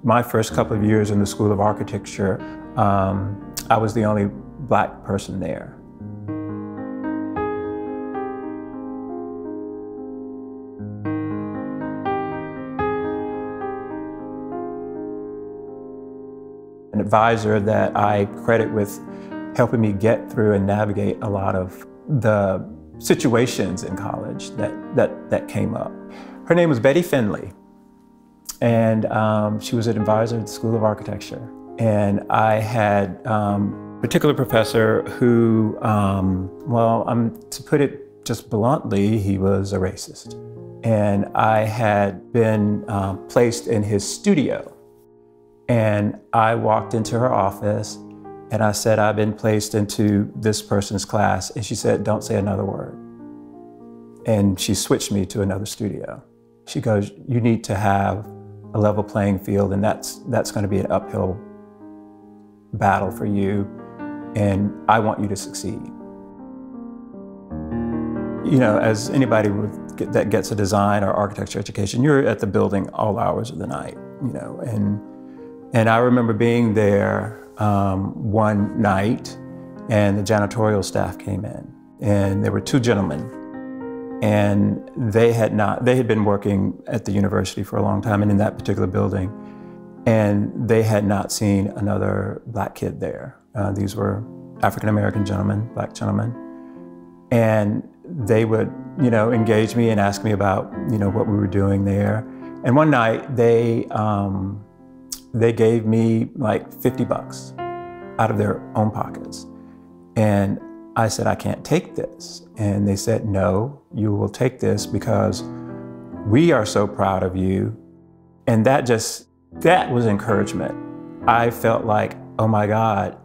My first couple of years in the School of Architecture, I was the only Black person there. An advisor that I credit with helping me get through and navigate a lot of the situations in college that came up. Her name was Betty Finley, and she was an advisor at the School of Architecture. And I had a particular professor who, to put it just bluntly, he was a racist. And I had been placed in his studio. And I walked into her office and I said, I've been placed into this person's class. And she said, don't say another word. And she switched me to another studio. She goes, you need to have a level playing field, and that's going to be an uphill battle for you. And I want you to succeed. You know, as anybody that gets a design or architecture education, you're at the building all hours of the night, you know, and I remember being there one night, and the janitorial staff came in, and there were two gentlemen, and they had been working at the university for a long time and in that particular building, and they had not seen another Black kid there. These were African-American gentlemen, Black gentlemen, and they would, you know, engage me and ask me about, you know, what we were doing there. And one night they gave me like $50 out of their own pockets. And I said, I can't take this. And they said, no, you will take this because we are so proud of you. And that was encouragement. I felt like, oh my God,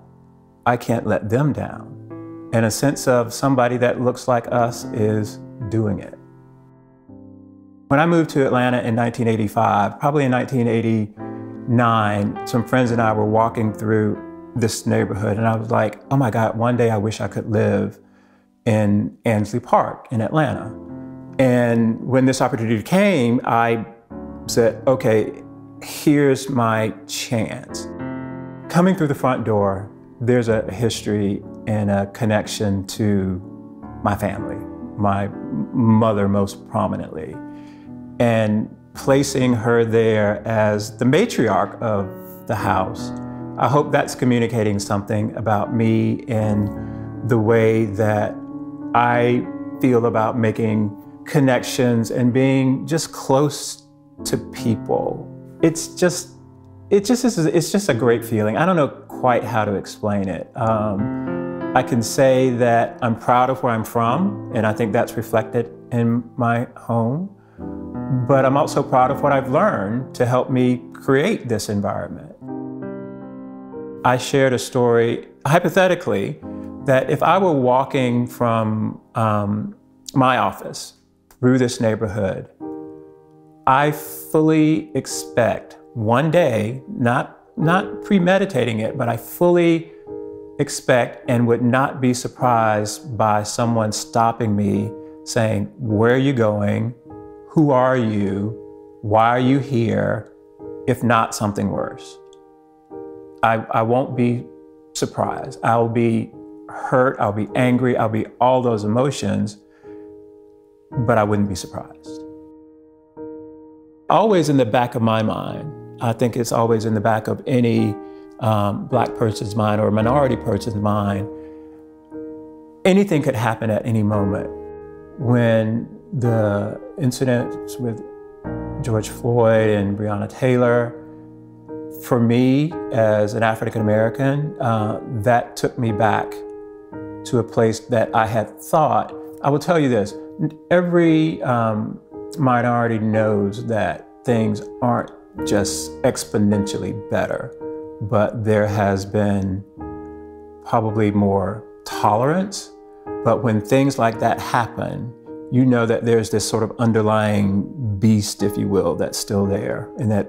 I can't let them down. And a sense of somebody that looks like us is doing it. When I moved to Atlanta in 1985, probably in 1989, some friends and I were walking through this neighborhood, and I was like, oh my God, one day I wish I could live in Ansley Park in Atlanta. And when this opportunity came, I said, okay, here's my chance. Coming through the front door, there's a history and a connection to my family, my mother most prominently. And placing her there as the matriarch of the house, I hope that's communicating something about me and the way that I feel about making connections and being just close to people. It's just a great feeling. I don't know quite how to explain it. I can say that I'm proud of where I'm from, and I think that's reflected in my home. But I'm also proud of what I've learned to help me create this environment. I shared a story, hypothetically, that if I were walking from my office through this neighborhood, I fully expect one day, not premeditating it, but I fully expect and would not be surprised by someone stopping me saying, where are you going? Who are you? Why are you here? If not something worse. I won't be surprised. I'll be hurt, I'll be angry, I'll be all those emotions, but I wouldn't be surprised. Always in the back of my mind, I think it's always in the back of any Black person's mind or minority person's mind, anything could happen at any moment. When the incidents with George Floyd and Breonna Taylor, for me as an African American, that took me back to a place that I had thought. I will tell you this, every minority knows that things aren't just exponentially better, but there has been probably more tolerance. But when things like that happen, you know that there's this sort of underlying beast, if you will, that's still there, and that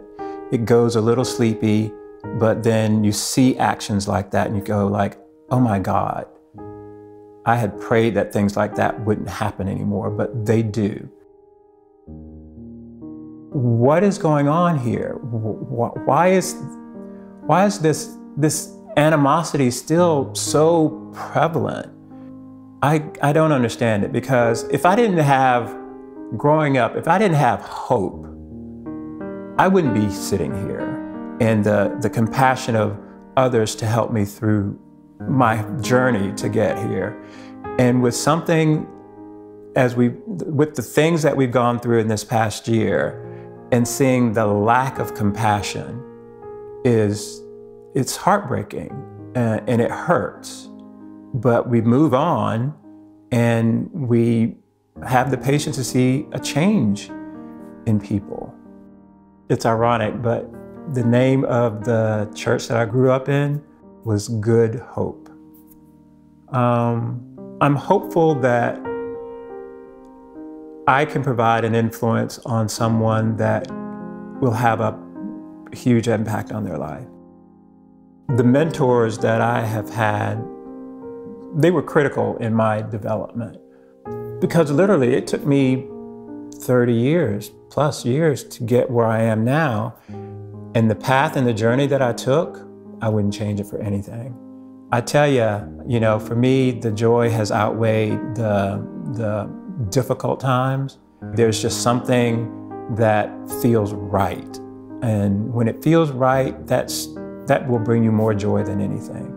it goes a little sleepy, but then you see actions like that and you go like, oh my God, I had prayed that things like that wouldn't happen anymore, but they do. what is going on here? Why is this animosity still so prevalent? I don't understand it, because if I didn't have, growing up, if I didn't have hope, I wouldn't be sitting here. And the compassion of others to help me through my journey to get here. And with with the things that we've gone through in this past year, and seeing the lack of compassion it's heartbreaking, and it hurts. But we move on, and we have the patience to see a change in people. It's ironic, but the name of the church that I grew up in was Good Hope. I'm hopeful that I can provide an influence on someone that will have a huge impact on their life. The mentors that I have had, they were critical in my development, because literally it took me 30 plus years to get where I am now. And the path and the journey that I took, I wouldn't change it for anything. I tell you, for me, the joy has outweighed the difficult times. There's just something that feels right. And when it feels right, that will bring you more joy than anything.